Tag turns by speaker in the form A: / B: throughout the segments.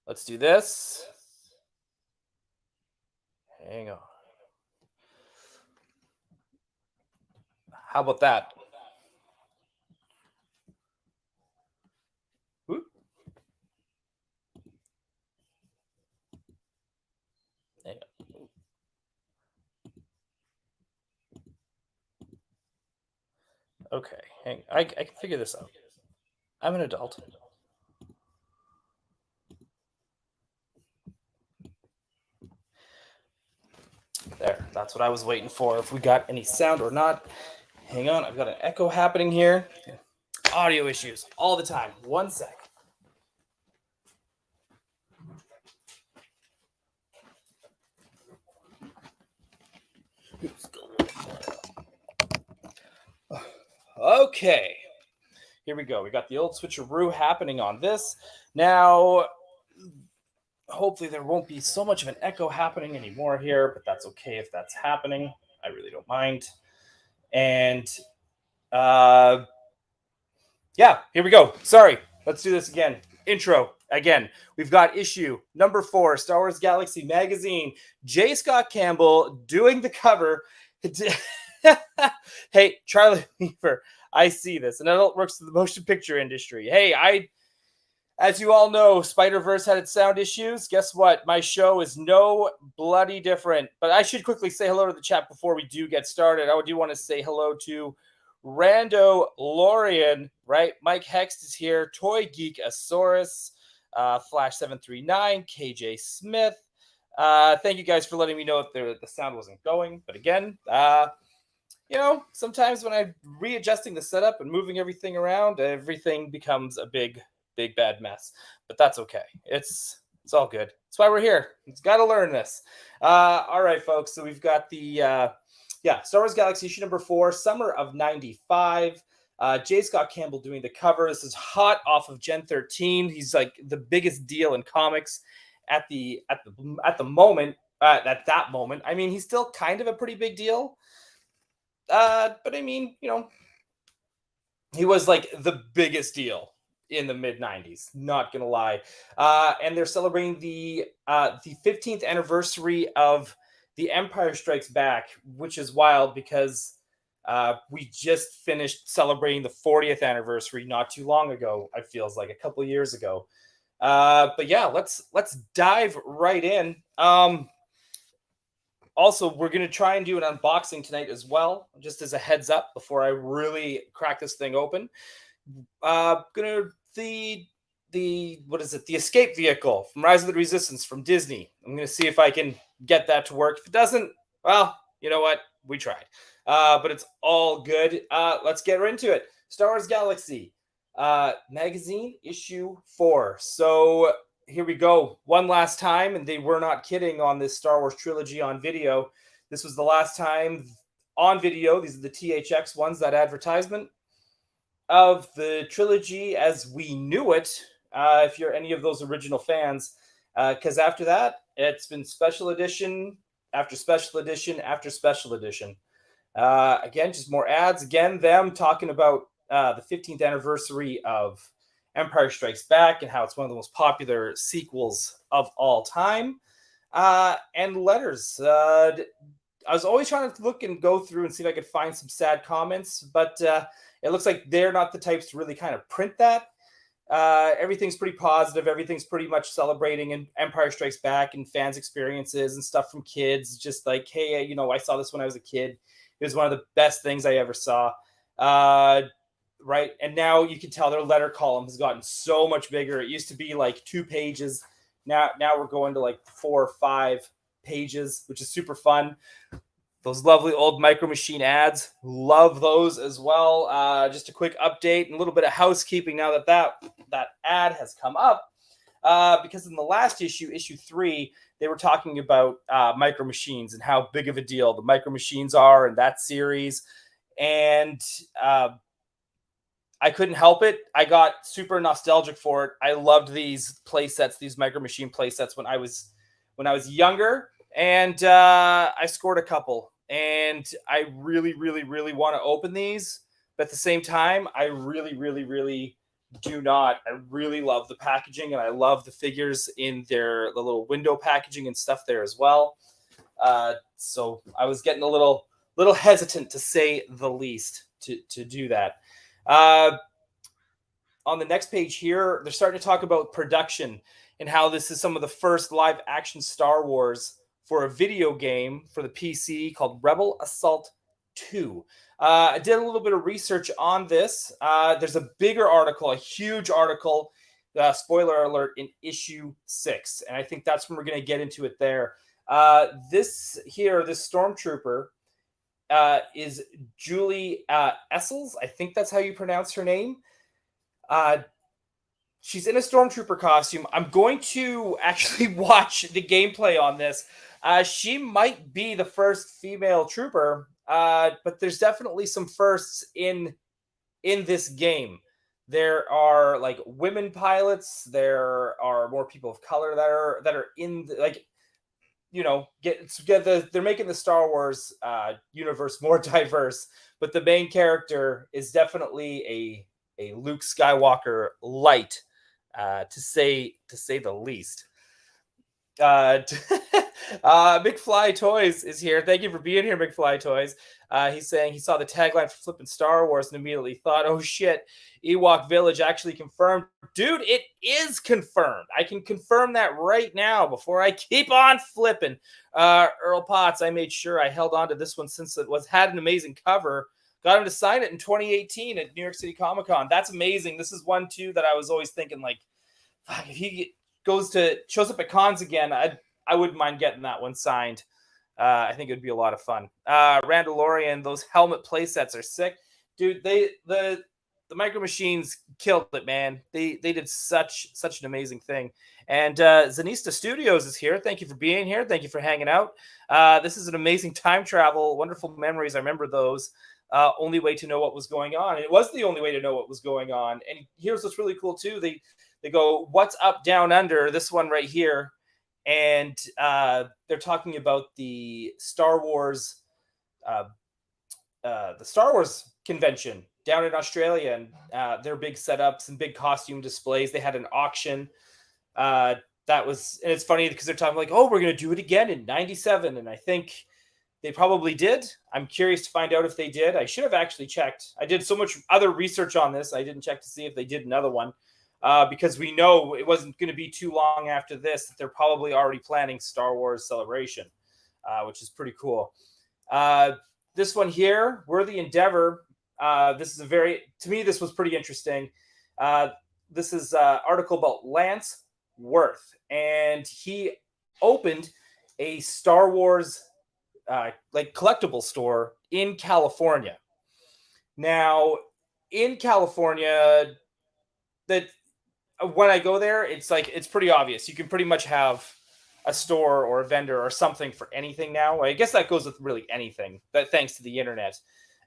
A: Let's do this. Hang on. How about that? Whoop. Hang on. Okay, I can figure this out. I'm an adult. There, that's what I was waiting for. If we got any sound or not. Hang on, I've got an echo happening here. Audio issues all the time. 1 sec. Okay, here we go. We got the old switcheroo happening on this. Now, hopefully there won't be so much of an echo happening anymore here, but that's okay if that's happening. I really don't mind. And uh yeah, here we go. Sorry. Let's do this again. Intro again. We've got issue number 4, Star Wars Galaxy Magazine. J. Scott Campbell doing the cover. Hey, Charlie Weaver, I see this. An adult works in the motion picture industry. Hey, as you all know, Spider-Verse had its sound issues. Guess what? My show is no bloody different. But I should quickly say hello to the chat before we do get started. I do want to say hello to Rando Lorian, right? Mike Hext is here. Toy Geek Asaurus, Flash739, KJ Smith. Thank you guys for letting me know if the sound wasn't going. But again, sometimes when I'm readjusting the setup and moving everything around, everything becomes a big bad mess. But that's okay. It's all good. That's why we're here. It's got to learn this. All right, folks. So we've got the Star Wars Galaxy issue number 4, summer of '95. J. Scott Campbell doing the cover. This is hot off of Gen 13. He's like the biggest deal in comics at the moment. At that moment, I mean, he's still kind of a pretty big deal. But I mean, he was like the biggest deal in the mid 90s, not gonna lie. And they're celebrating the 15th anniversary of The Empire Strikes Back, which is wild because we just finished celebrating the 40th anniversary not too long ago. It feels like a couple of years ago. But yeah, let's dive right in. Also, we're going to try and do an unboxing tonight as well, just as a heads up before I really crack this thing open. The escape vehicle from Rise of the Resistance from Disney. I'm going to see if I can get that to work. If it doesn't, well, you know what? We tried. But it's all good. Let's get right into it. Star Wars Galaxy Magazine issue 4. So here we go. One last time, and they were not kidding on this Star Wars trilogy on video. This was the last time on video. These are the THX ones, that advertisement of the trilogy as we knew it. If you're any of those original fans, because after that, it's been special edition after special edition after special edition. Again, just more ads. Again, them talking about the 15th anniversary of Empire Strikes Back and how it's one of the most popular sequels of all time. And letters. I was always trying to look and go through and see if I could find some sad comments, but it looks like they're not the types to really kind of print that. Everything's pretty positive. Everything's pretty much celebrating Empire Strikes Back and fans' experiences and stuff from kids. Just like, hey, I saw this when I was a kid. It was one of the best things I ever saw. Right. And now you can tell their letter column has gotten so much bigger. It used to be like 2 pages. Now we're going to like 4 or 5 pages, which is super fun. Those lovely old Micro Machine ads, love those as well. Just a quick update and a little bit of housekeeping now that ad has come up. Because in the last issue 3, they were talking about Micro Machines and how big of a deal the Micro Machines are in that series. And I couldn't help it. I got super nostalgic for it. I loved these play sets, these Micro Machine play sets when I was younger. And I scored a couple. And I really, really, really want to open these. But at the same time, I really, really, really do not. I really love the packaging, and I love the figures in the little window packaging and stuff there as well. So I was getting a little hesitant, to say the least, to do that. On the next page here, they're starting to talk about production and how this is some of the first live action Star Wars for a video game for the PC called Rebel Assault 2. I did a little bit of research on this. There's a bigger article, a huge article, spoiler alert, in issue 6. And I think that's when we're going to get into it there. This Stormtrooper is Julie Essels. I think that's how you pronounce her name. She's in a Stormtrooper costume. I'm going to actually watch the gameplay on this. She might be the first female trooper, but there's definitely some firsts in this game. There are like women pilots. There are more people of color that are in they're making the Star Wars universe more diverse. But the main character is definitely a Luke Skywalker light, to say the least. McFly Toys is here. Thank you for being here, McFly Toys. He's saying he saw the tagline for Flipp'n Star Wars and immediately thought, oh shit, Ewok Village actually confirmed. Dude, it is confirmed. I can confirm that right now before I keep on flipping. Earl Potts, I made sure I held on to this one since it had an amazing cover. Got him to sign it in 2018 at New York City Comic Con. That's amazing. This is one, too, that I was always thinking, like, if he shows up at cons again, I wouldn't mind getting that one signed. I think it would be a lot of fun. Randalorian, those helmet play sets are sick. Dude, the Micro Machines killed it, man. They did such an amazing thing. And Zanista Studios is here. Thank you for being here. Thank you for hanging out. This is an amazing time travel. Wonderful memories. I remember those. Only way to know what was going on. And it was the only way to know what was going on. And here's what's really cool, too. They go, what's up, down, under? This one right here. And they're talking about the Star Wars convention down in Australia, and their big setups and big costume displays. They had an auction. And it's funny because they're talking like, oh, we're going to do it again in 97. And I think they probably did. I'm curious to find out if they did. I should have actually checked. I did so much other research on this. I didn't check to see if they did another one. Because we know it wasn't going to be too long after this that they're probably already planning Star Wars Celebration, which is pretty cool. This one here, Worthy Endeavor. This was pretty interesting. This is an article about Lance Worth, and he opened a Star Wars collectible store in California. Now, in California, that when I go there, it's pretty obvious. You can pretty much have a store or a vendor or something for anything now. I guess that goes with really anything, but thanks to the internet.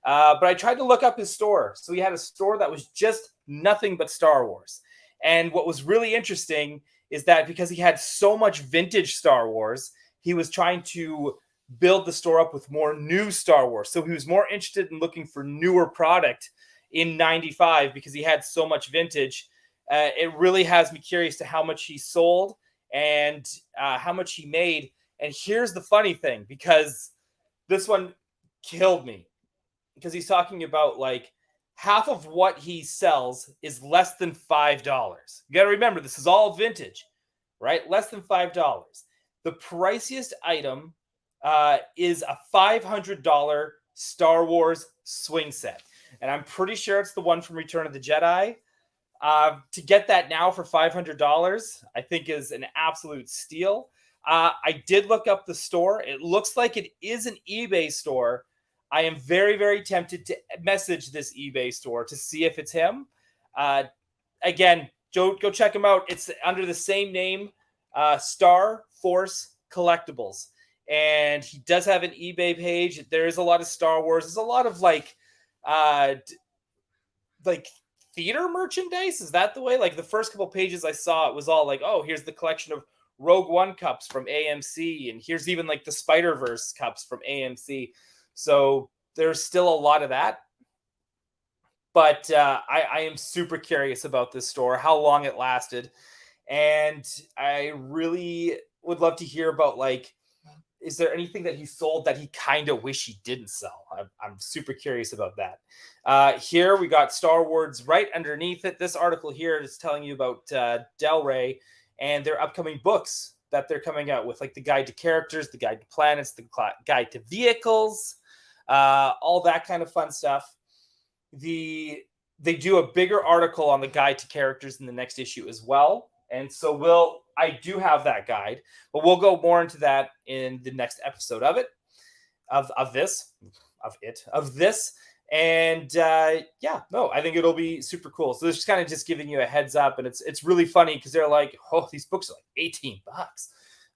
A: But I tried to look up his store. So he had a store that was just nothing but Star Wars. And what was really interesting is that because he had so much vintage Star Wars, he was trying to build the store up with more new Star Wars. So he was more interested in looking for newer product in 95 because he had so much vintage. It really has me curious to how much he sold and how much he made. And here's the funny thing, because this one killed me, because he's talking about like half of what he sells is less than $5. You got to remember, this is all vintage, right? Less than $5. The priciest item is a $500 Star Wars swing set. And I'm pretty sure it's the one from Return of the Jedi. To get that now for $500, I think is an absolute steal. I did look up the store. It looks like it is an eBay store. I am very, very tempted to message this eBay store to see if it's him. Again, go check him out. It's under the same name, Star Force Collectibles. And he does have an eBay page. There is a lot of Star Wars. There's a lot of like theater merchandise. Is that the way? Like the first couple pages I saw, it was all like, oh, here's the collection of Rogue One cups from AMC, and here's even like the Spider-Verse cups from AMC. So there's still a lot of that. But I am super curious about this store, how long it lasted, and I really would love to hear about, like, is there anything that he sold that he kind of wish he didn't sell? I'm super curious about that. Here we got Star Wars right underneath it. This article here is telling you about Del Rey and their upcoming books that they're coming out with, like the guide to characters, the guide to planets, the guide to vehicles, all that kind of fun stuff. They do a bigger article on the guide to characters in the next issue as well. And so I do have that guide, but we'll go more into that in the next episode of it, of this. And yeah, no, I think it'll be super cool. So this is kind of just giving you a heads up, and it's really funny because they're like, oh, these books are like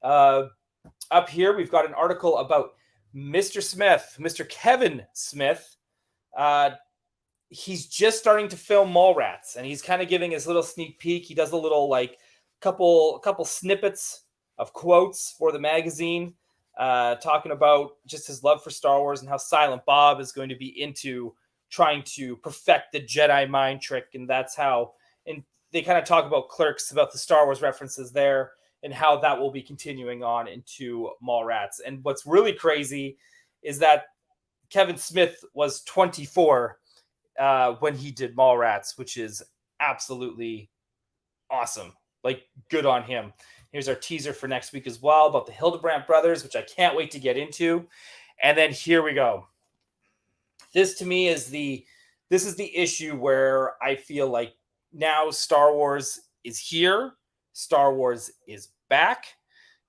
A: $18. Up here, we've got an article about Mr. Smith, Mr. Kevin Smith. He's just starting to film Mallrats, and he's kind of giving his little sneak peek. He does a little like couple snippets of quotes for the magazine, talking about just his love for Star Wars and how Silent Bob is going to be into trying to perfect the Jedi mind trick, and that's how. And they kind of talk about Clerks, about the Star Wars references there, and how that will be continuing on into Mallrats. And what's really crazy is that Kevin Smith was 24 when he did Mallrats, which is absolutely awesome. Like, good on him. Here's our teaser for next week as well about the Hildebrandt brothers, which I can't wait to get into. And then here we go. This to me is the issue where I feel like now Star Wars is here. Star Wars is back.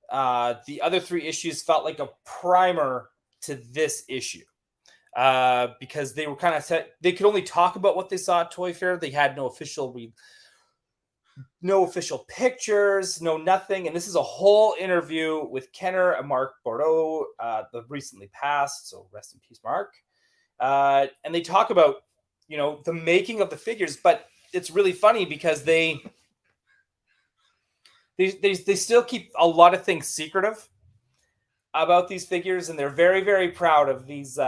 A: The other three issues felt like a primer to this issue. Because they were kind of set, they could only talk about what they saw at Toy Fair. They had no official pictures, no nothing. And this is a whole interview with Kenner and Mark Bordeaux, the recently passed. So rest in peace, Mark. And they talk about, the making of the figures, but it's really funny because they still keep a lot of things secretive about these figures, and they're very, very proud of these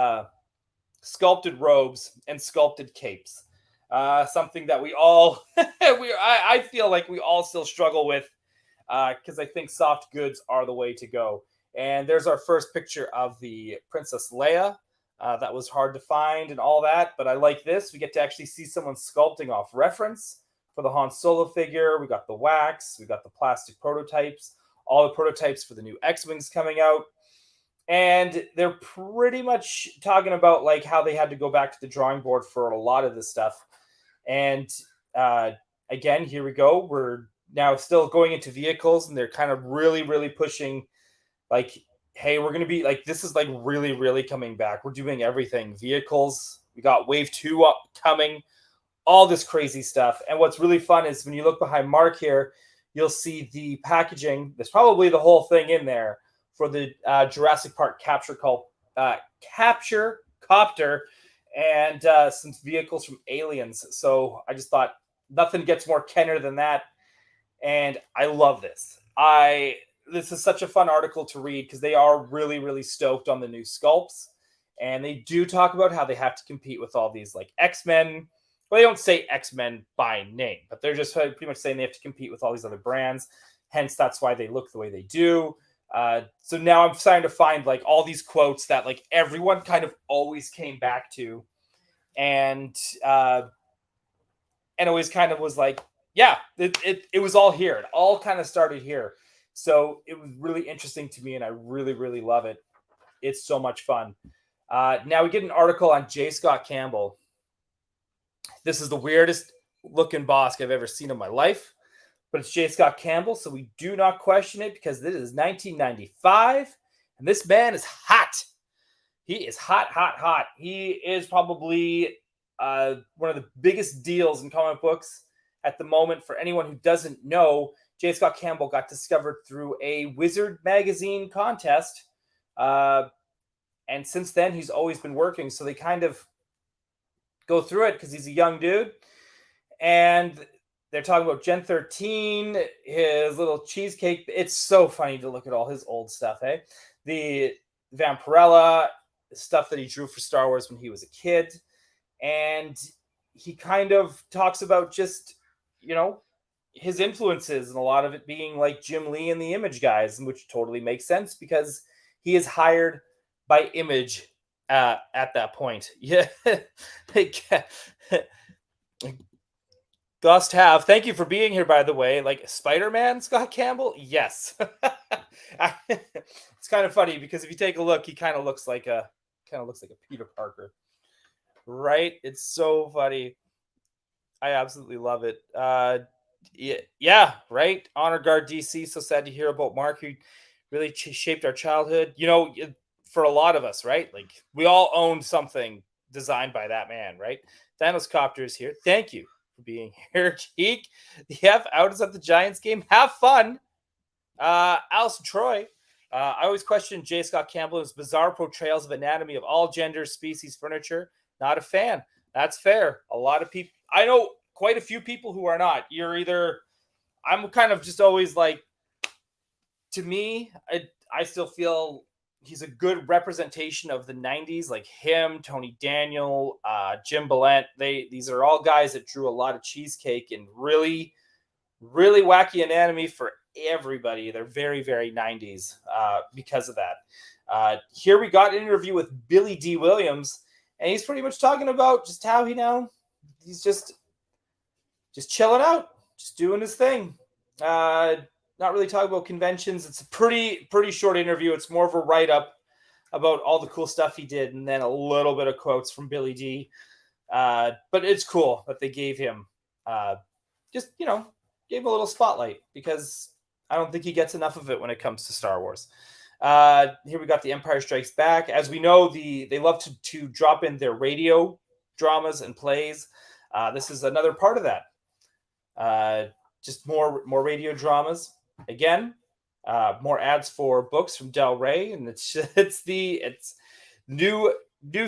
A: sculpted robes and sculpted capes. Something that we all, I feel like we all still struggle with, because I think soft goods are the way to go. And there's our first picture of the Princess Leia. That was hard to find and all that, but I like this. We get to actually see someone sculpting off reference for the Han Solo figure. We got the wax, we got the plastic prototypes, all the prototypes for the new X-Wings coming out. And they're pretty much talking about like how they had to go back to the drawing board for a lot of this stuff. And again, here we go. We're now still going into vehicles, and they're kind of really, really pushing like, hey, we're going to be like, this is like really, really coming back. We're doing everything. Vehicles. We got Wave 2 coming, all this crazy stuff. And what's really fun is when you look behind Mark here, you'll see the packaging. There's probably the whole thing in there for the Jurassic Park capture copter and some vehicles from Aliens. So I just thought nothing gets more Kenner than that. And I love this. This is such a fun article to read because they are really, really stoked on the new sculpts. And they do talk about how they have to compete with all these like X-Men. Well, they don't say X-Men by name, but they're just pretty much saying they have to compete with all these other brands. Hence, that's why they look the way they do. So now I'm starting to find like all these quotes that like everyone kind of always came back to, and always kind of was like, yeah, it was all here. It all kind of started here. So it was really interesting to me, and I really, really love it. It's so much fun. Now we get an article on J. Scott Campbell. This is the weirdest looking Bosk I've ever seen in my life. But it's J. Scott Campbell, so we do not question it because this is 1995, and this man is hot. He is hot, hot, hot. He is probably one of the biggest deals in comic books at the moment. For anyone who doesn't know, J. Scott Campbell got discovered through a Wizard magazine contest, and since then he's always been working. So they kind of go through it because he's a young dude, and they're talking about Gen 13, his little cheesecake. It's so funny to look at all his old stuff, eh? The Vampirella stuff that he drew for Star Wars when he was a kid. And he kind of talks about just, you know, his influences, and a lot of it being like Jim Lee and the Image guys, which totally makes sense because he is hired by Image at that point. Yeah. Gust have. Thank you for being here, by the way. Like Spider-Man, Scott Campbell? Yes. It's kind of funny because if you take a look, he kind of looks like a Peter Parker. Right? It's so funny. I absolutely love it. Yeah, right. Honor guard DC. So sad to hear about Mark, who really shaped our childhood. For a lot of us, right? Like we all owned something designed by that man, right? Thanos Copter is here. Thank you for being here, Geek. The F out is at the Giants game. Have fun. Allison Troy. I always question J. Scott Campbell's bizarre portrayals of anatomy of all genders, species, furniture. Not a fan. That's fair. A lot of people, I know quite a few people who are not. I'm kind of just always like, to me, I still feel he's a good representation of the 90s, like him, Tony Daniel, Jim Ballant. These are all guys that drew a lot of cheesecake and really, really wacky anatomy for everybody. They're very, very 90s because of that. Here we got an interview with Billy D. Williams, and he's pretty much talking about just how he's just chilling out, just doing his thing. Not really talking about conventions. It's a pretty short interview. It's more of a write up about all the cool stuff he did, and then a little bit of quotes from Billy D. But it's cool that they gave him gave him a little spotlight, because I don't think he gets enough of it when it comes to Star Wars. Here we got The Empire Strikes Back. As we know, they love to drop in their radio dramas and plays. This is another part of that. Just more radio dramas. Again, more ads for books from Del Rey, and it's new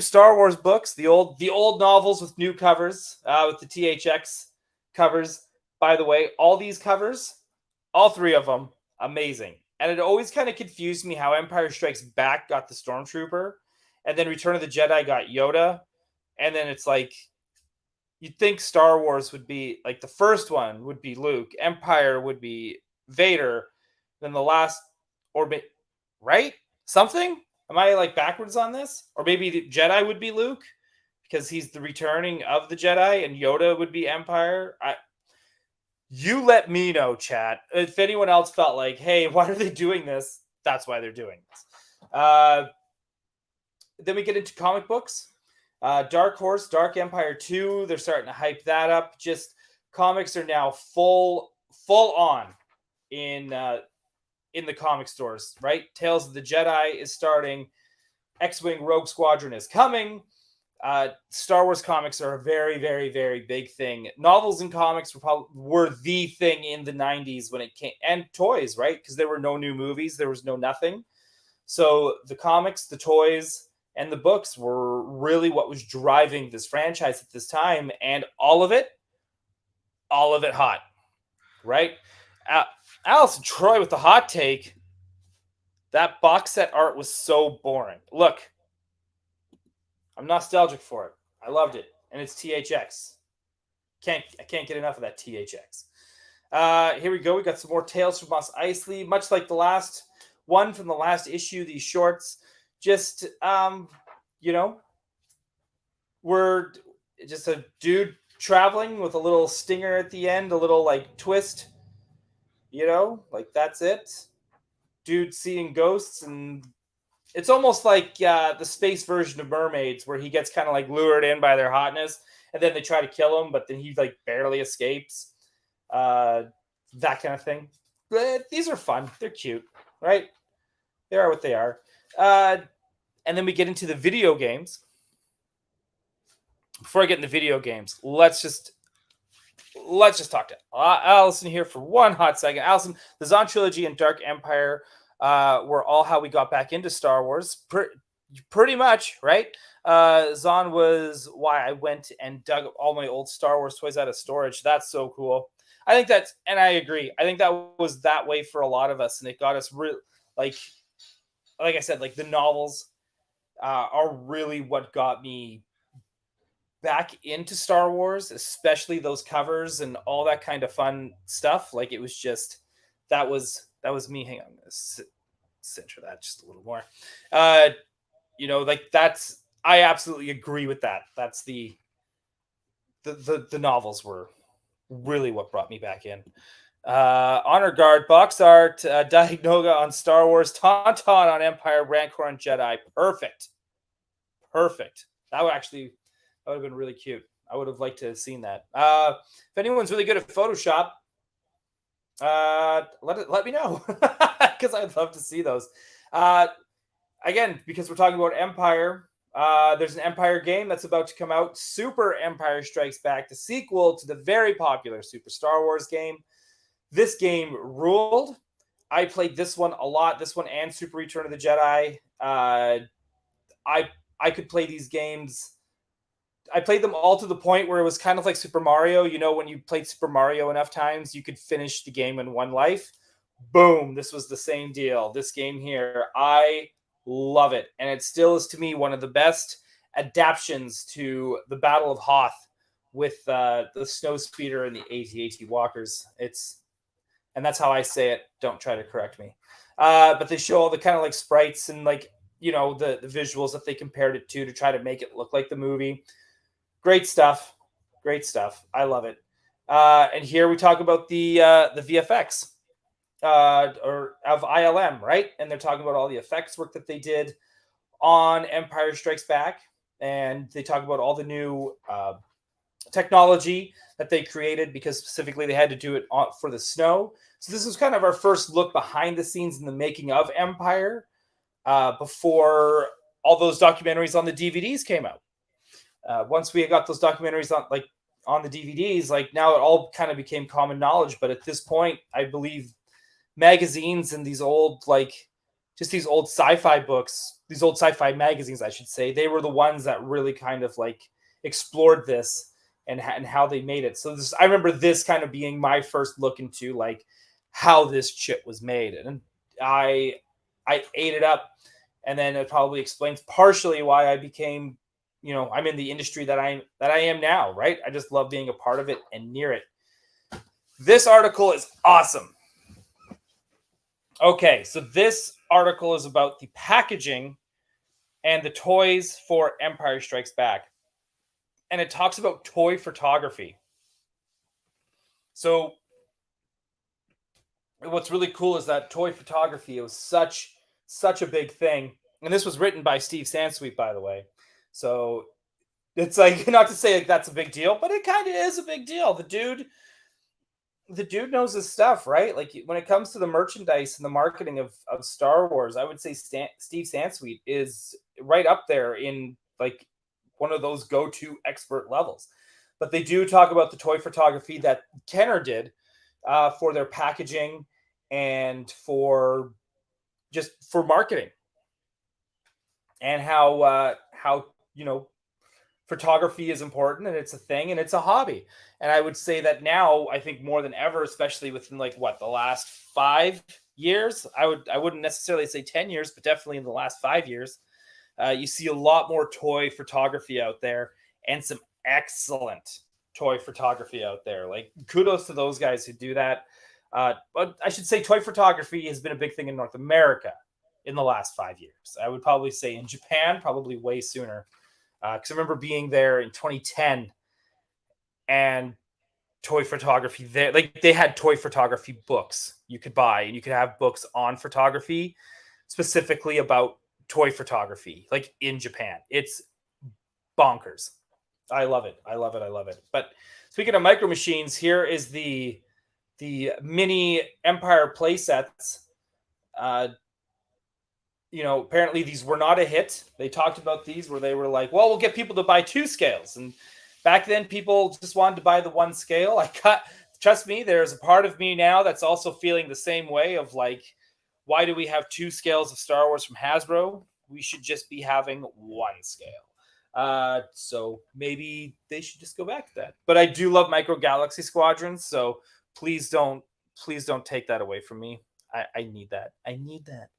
A: Star Wars books, the old novels with new covers, with the THX covers. By the way, all these covers, all three of them, amazing. And it always kind of confused me how Empire Strikes Back got the Stormtrooper, and then Return of the Jedi got Yoda, and then it's like, you'd think Star Wars would be like, the first one would be Luke, Empire would be Vader, then the last, right? Something? Am I like backwards on this? Or maybe the Jedi would be Luke because he's the returning of the Jedi, and Yoda would be Empire. You let me know, chat. If anyone else felt like, hey, why are they doing this? That's why they're doing this. Then we get into comic books. Dark Horse, Dark Empire 2. They're starting to hype that up. Just comics are now full on in the comic stores, right? Tales of the Jedi is starting. X-Wing Rogue Squadron is coming. Star Wars comics are a very, very, very big thing. Novels and comics were the thing in the 90s when it came, and toys, right? Because there were no new movies, there was no nothing. So the comics, the toys, and the books were really what was driving this franchise at this time, and all of it hot, right? Allison Troy with the hot take. That box set art was so boring. Look, I'm nostalgic for it. I loved it, and it's THX. I can't get enough of that THX. Here we go. We got some more Tales from Mos Eisley, much like the last one from the last issue. These shorts, just we're just a dude traveling with a little stinger at the end, a little like twist. Like that's it. Dude seeing ghosts, and it's almost like the space version of Mermaids, where he gets kind of like lured in by their hotness, and then they try to kill him, but then he like barely escapes. That kind of thing. But these are fun. They're cute, right? They are what they are. And then we get into the video games. Before I get into video games, let's just talk to Allison here for one hot second. Allison, the Zahn trilogy and Dark Empire were all how we got back into Star Wars. Pretty much, right? Zahn was why I went and dug all my old Star Wars toys out of storage. That's so cool. I think and I agree. I think that was that way for a lot of us, and it got us like I said, like the novels are really what got me back into Star Wars, especially those covers and all that kind of fun stuff. Like it was just that was me. Hang on, I'm gonna center that just a little more. Uh, like that's I absolutely agree with that. That's the novels were really what brought me back in. Honor Guard, box art, Dianoga on Star Wars, Tauntaun on Empire, Rancor on Jedi. Perfect. Perfect. That would have been really cute. I would have liked to have seen that. If anyone's really good at Photoshop, let me know because I'd love to see those. Again, because we're talking about Empire, there's an Empire game that's about to come out. Super Empire Strikes Back, the sequel to the very popular Super Star Wars game. This game ruled. I played this one a lot. This one and Super Return of the Jedi. I could play these games. I played them all to the point where it was kind of like Super Mario. When you played Super Mario enough times, you could finish the game in one life. Boom. This was the same deal. This game here, I love it. And it still is to me one of the best adaptations to the Battle of Hoth with the snow speeder and the AT-AT walkers. And that's how I say it. Don't try to correct me. But they show all the kind of like sprites and like, the visuals that they compared it to try to make it look like the movie. Great stuff. Great stuff. I love it. And here we talk about the VFX or of ILM, right? And they're talking about all the effects work that they did on Empire Strikes Back. And they talk about all the new technology that they created because specifically they had to do it for the snow. So this was kind of our first look behind the scenes in the making of Empire before all those documentaries on the DVDs came out. Once we got those documentaries on the DVDs, like now it all kind of became common knowledge. But at this point, I believe magazines and these old these old sci-fi books, these old sci-fi magazines, I should say, they were the ones that really kind of like explored this and how they made it. So I remember this kind of being my first look into like how this chip was made, and I ate it up. And then it probably explains partially why I became, I'm in the industry that I am now, right? I just love being a part of it and near it. This article is awesome. Okay, so this article is about the packaging and the toys for Empire Strikes Back. And it talks about toy photography. So what's really cool is that toy photography, it was such a big thing. And this was written by Steve Sansweet, by the way. So it's like, not to say like that's a big deal, but it kind of is a big deal. The dude knows his stuff, right? Like when it comes to the merchandise and the marketing of Star Wars, I would say Steve Sansweet is right up there in like one of those go-to expert levels. But they do talk about the toy photography that Kenner did for their packaging and for marketing, and how photography is important and it's a thing and it's a hobby. And I would say that now, I think more than ever, especially within like the last 5 years, I wouldn't necessarily say 10 years, but definitely in the last 5 years, you see a lot more toy photography out there and some excellent toy photography out there. Like kudos to those guys who do that. But I should say toy photography has been a big thing in North America in the last 5 years. I would probably say in Japan, probably way sooner. Because I remember being there in 2010 and toy photography there. Like they had toy photography books you could buy, and you could have books on photography specifically about toy photography, like in Japan. It's bonkers. I love it. I love it. I love it. But speaking of micro machines, here is the mini Empire play sets. Apparently these were not a hit. They talked about these where they were like, well, we'll get people to buy 2 scales. And back then people just wanted to buy the 1 scale. Trust me, there's a part of me now that's also feeling the same way of like, why do we have 2 scales of Star Wars from Hasbro? We should just be having 1 scale. So maybe they should just go back to that. But I do love Micro Galaxy Squadrons, so please don't take that away from me. I need that. I need that.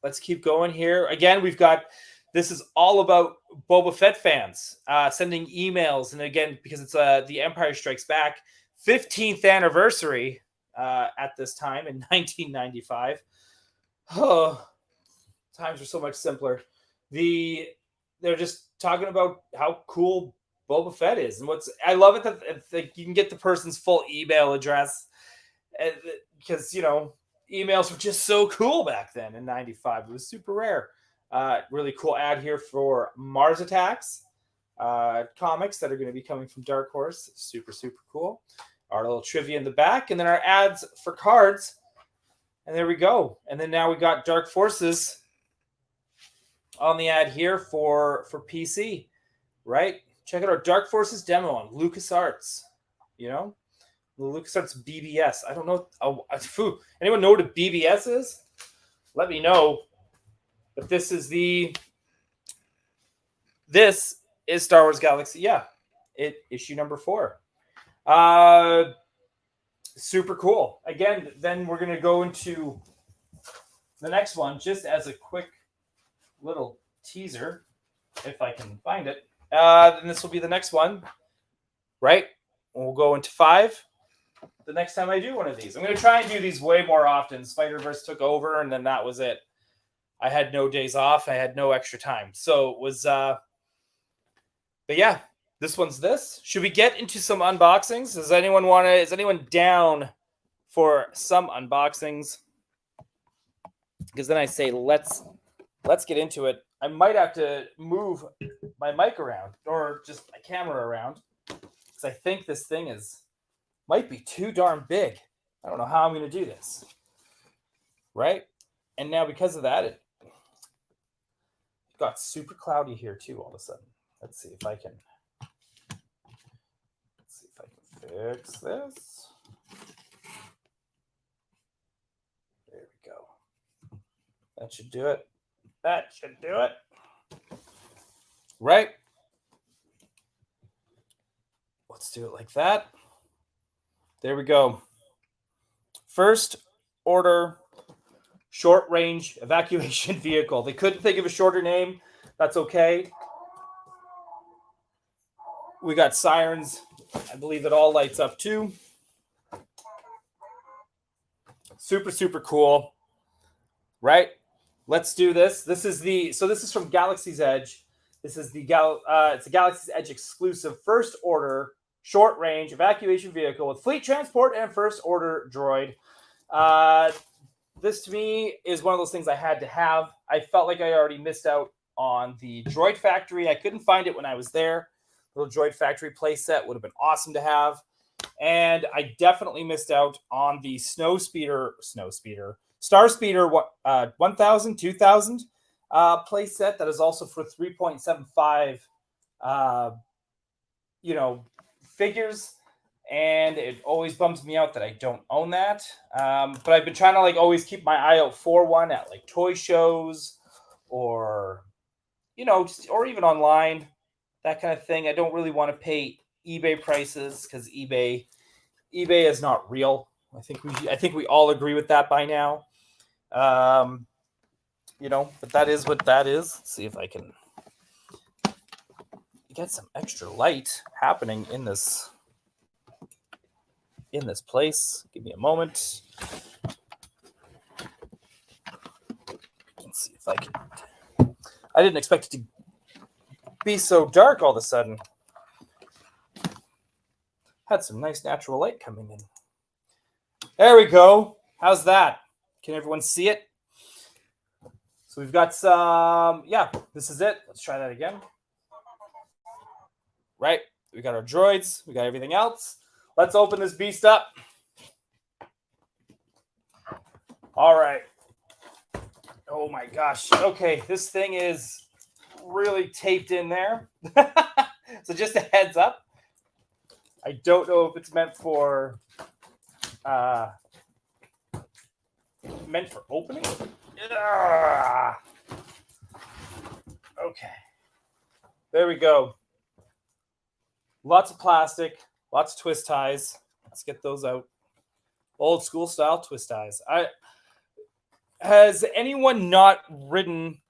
A: Let's keep going here. Again, we've got This is all about Boba Fett fans sending emails. And again, because it's The Empire Strikes Back 15th anniversary at this time in 1995. Oh, times are so much simpler. They're just talking about how cool Boba Fett is, and I love it that you can get the person's full email address, because emails were just so cool back then in '95. It was super rare. Really cool ad here for Mars Attacks comics that are going to be coming from Dark Horse. Super cool. Our little trivia in the back, and then our ads for cards. And there we go. And then now we got Dark Forces on the ad here for PC, right? Check out our Dark Forces demo on LucasArts. The LucasArts BBS. I don't know. Anyone know what a BBS is? Let me know. But this is Star Wars Galaxy. Yeah, issue number 4. Super cool. Again, then we're going to go into the next one just as a quick little teaser, if I can find it. Then this will be the next one, right? We'll go into 5 the next time I do one of these. I'm going to try and do these way more often. Spider-Verse took over, and then that was it. I had no days off. I had no extra time. So it was, but yeah, this one's this. Should we get into some unboxings? Is anyone down for some unboxings? Because then I say, let's get into it. I might have to move my mic around or just my camera around, because I think this thing might be too darn big. I don't know how I'm going to do this. Right? And now because of that, it got super cloudy here too all of a sudden. Let's see if I can fix this. There we go. That should do it. Right? Let's do it like that. There we go. First order short range evacuation vehicle. They couldn't think of a shorter name. That's okay. We got sirens. I believe it all lights up too. Super cool. Right? Let's do this. This is from Galaxy's Edge. This is it's a Galaxy's Edge exclusive first order short range evacuation vehicle with fleet transport and first order droid. This to me is one of those things I had to have. I felt like I already missed out on the Droid Factory. I couldn't find it when I was there. Little Droid Factory playset would have been awesome to have. And I definitely missed out on the Star Speeder 1000, 2000 playset that is also for 3.75 figures. And it always bums me out that I don't own that. But I've been trying to always keep my eye out for one at toy shows or or even online, that kind of thing. I don't really want to pay eBay prices because eBay is not real. I think we all agree with that by now. But that is what that is. Let's see if I can get some extra light happening in this place. Give me a moment. Let's see if I can. I didn't expect it to be so dark all of a sudden. Had some nice natural light coming in. There we go. How's that? Can everyone see it? So we've got some, this is it. Let's try that again. Right. We got our droids. We got everything else. Let's open this beast up. All right. Oh my gosh. Okay, this thing is really taped in there. So just a heads up. I don't know if it's meant for opening. Okay. There we go. Lots of plastic, lots of twist ties. Let's get those out. Old school style twist ties. Has anyone not ridden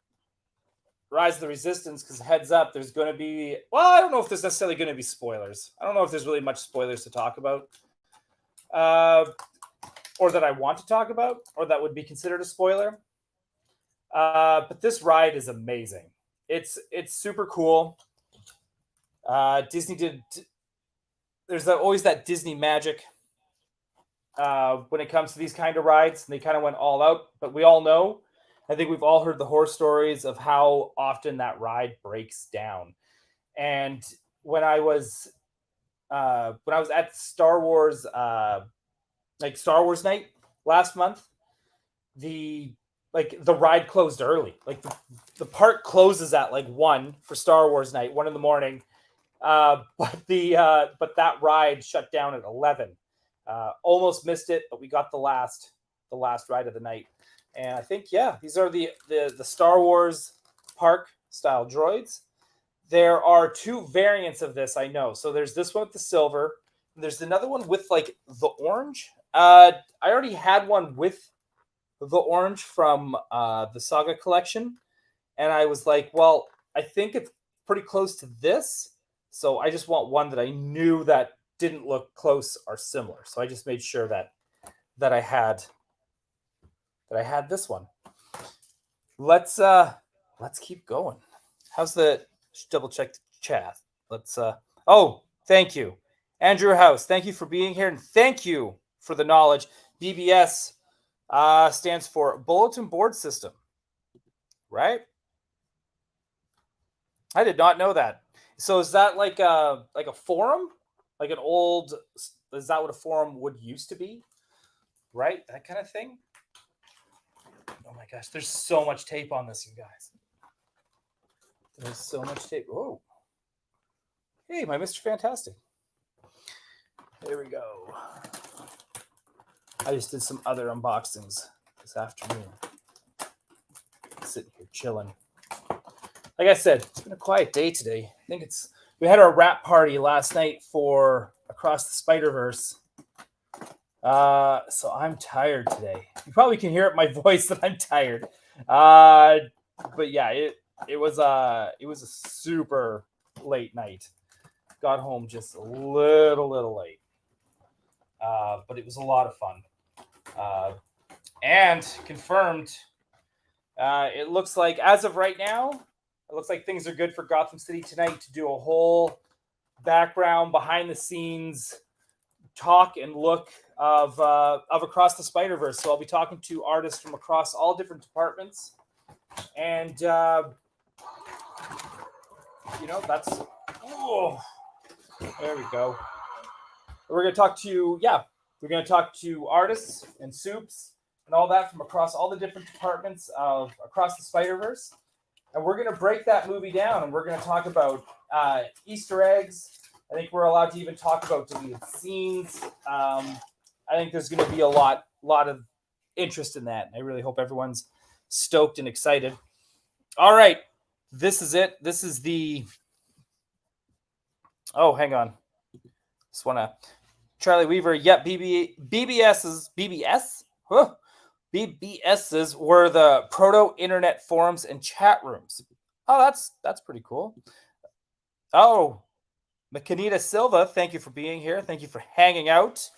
A: Rise of the Resistance, because heads up, there's going to be, well, I don't know if there's necessarily going to be spoilers. I don't know if there's really much spoilers to talk about, or that I want to talk about, or that would be considered a spoiler. But this ride is amazing. It's super cool. Disney did. There's always that Disney magic when it comes to these kind of rides, and they kind of went all out. But we all know, I think we've all heard the horror stories of how often that ride breaks down. And when I was at Star Wars, like Star Wars night last month, the ride closed early. Like the park closes at like 1 for Star Wars night, 1 in the morning. But that ride shut down at 11. Almost missed it, but we got the last ride of the night. And I think, yeah, these are the Star Wars park style droids. There are 2 variants of this, I know. So there's this one with the silver. And there's another one with like the orange. I already had one with the orange from the Saga collection. And I was like, well, I think it's pretty close to this. So I just want one that I knew that didn't look close or similar. So I just made sure that I had this one. Let's keep going. How's the double check the chat? Let's oh, thank you. Andrew House, thank you for being here, and thank you for the knowledge. BBS stands for Bulletin Board System, right? I did not know that. So is that like a forum? Like an old, is that what a forum would used to be? Right? That kind of thing? Oh my gosh, there's so much tape on this, you guys. There's so much tape. Oh. Hey, my Mr. Fantastic. There we go. I just did some other unboxings this afternoon. Sitting here chilling. Like I said, it's been a quiet day today. I think we had our wrap party last night for Across the Spider-Verse. So I'm tired today. You probably can hear it in my voice that I'm tired. But yeah, it was a super late night. Got home just a little late. But it was a lot of fun. And confirmed, it looks like as of right now, it looks like things are good for Gotham City tonight to do a whole background, behind the scenes talk and look of Across the Spider-Verse. So I'll be talking to artists from across all different departments. And, that's... Oh, there we go. We're going to talk to artists and soups and all that from across all the different departments of Across the Spider-Verse. And we're going to break that movie down, and we're going to talk about Easter eggs. I think we're allowed to even talk about deleted scenes. I think there's going to be a lot of interest in that. And I really hope everyone's stoked and excited. All right. This is it. This is the... Oh, hang on. Just want to... Charlie Weaver. Yep. BBSs. Huh. BBSs were the proto-internet forums and chat rooms. Oh, that's pretty cool. Oh, Macanita Silva, thank you for being here. Thank you for hanging out.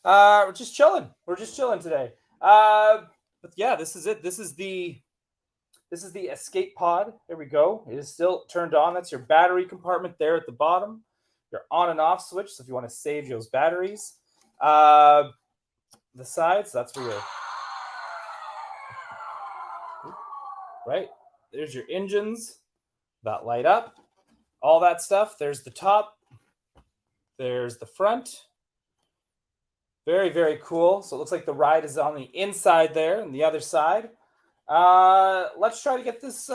A: We're just chilling. Today. But yeah, this is it. This is the escape pod. There we go. It is still turned on. That's your battery compartment there at the bottom. Your on and off switch. So if you want to save those batteries, the sides. That's where you're... Right, there's your engines that light up, all that stuff. There's the top, there's the front. Very, very cool. So it looks like the ride is on the inside there and the other side. Let's try to get this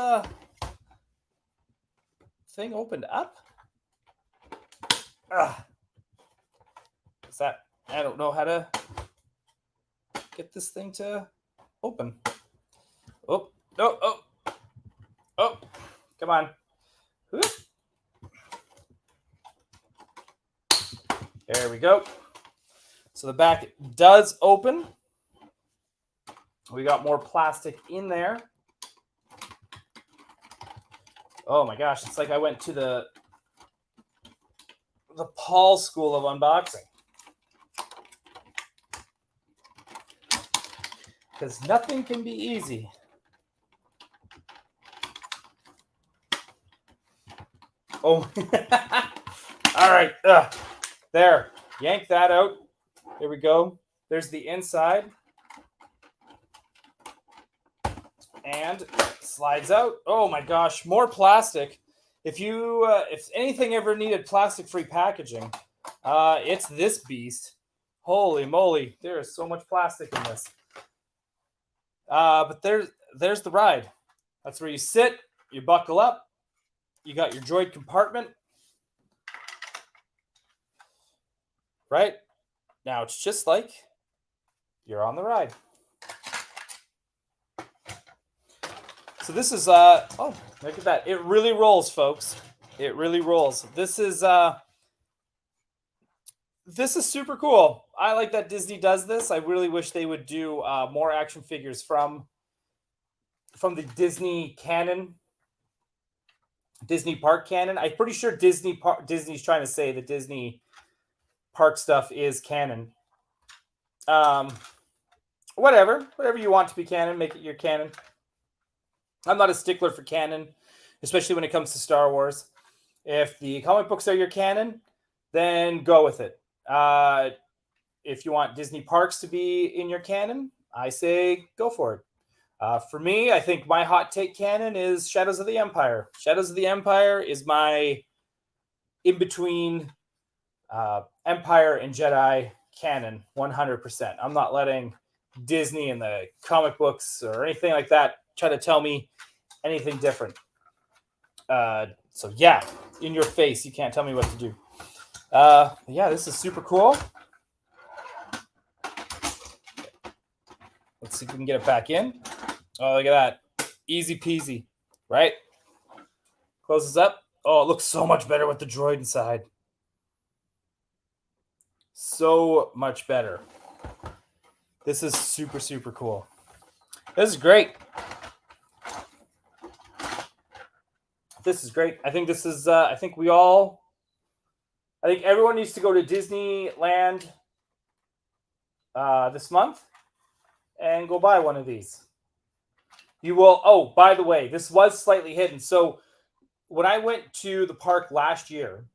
A: thing opened up. What's that? I don't know how to get this thing to open. Oh, come on. There we go. So the back does open. We got more plastic in there. Oh my gosh, it's like I went to the Paul School of Unboxing. Because nothing can be easy. Oh, all right. There. Yank that out. There we go. There's the inside. And slides out. Oh my gosh, more plastic. If anything ever needed plastic-free packaging, it's this beast. Holy moly, there is so much plastic in this. But there's the ride. That's where you sit, you buckle up, you got your droid compartment. Right? Now it's just like you're on the ride. So this is oh, look at that. It really rolls, folks. It really rolls. This is super cool. I like that Disney does this. I really wish they would do more action figures from the Disney canon, Disney park canon. I'm pretty sure Disney's trying to say that Disney park stuff is canon. Whatever you want to be canon, make it your canon. I'm not a stickler for canon, especially when it comes to Star Wars. If the comic books are your canon, then go with it. If you want Disney parks to be in your canon, I say go for it. For me, I think my hot take canon is Shadows of the Empire. Shadows of the Empire is my in-between Empire and Jedi canon, 100%. I'm not letting Disney and the comic books or anything like that try to tell me anything different. So yeah, in your face, you can't tell me what to do. Yeah, this is super cool. Let's see if we can get it back in. Oh, look at that. Easy peasy, right? Closes up. Oh, it looks so much better with the droid inside. So much better. This is super, super cool. This is great. This is great. I think this is, I think everyone needs to go to Disneyland this month and go buy one of these. You will, oh, by the way, this was slightly hidden. So when I went to the park last year,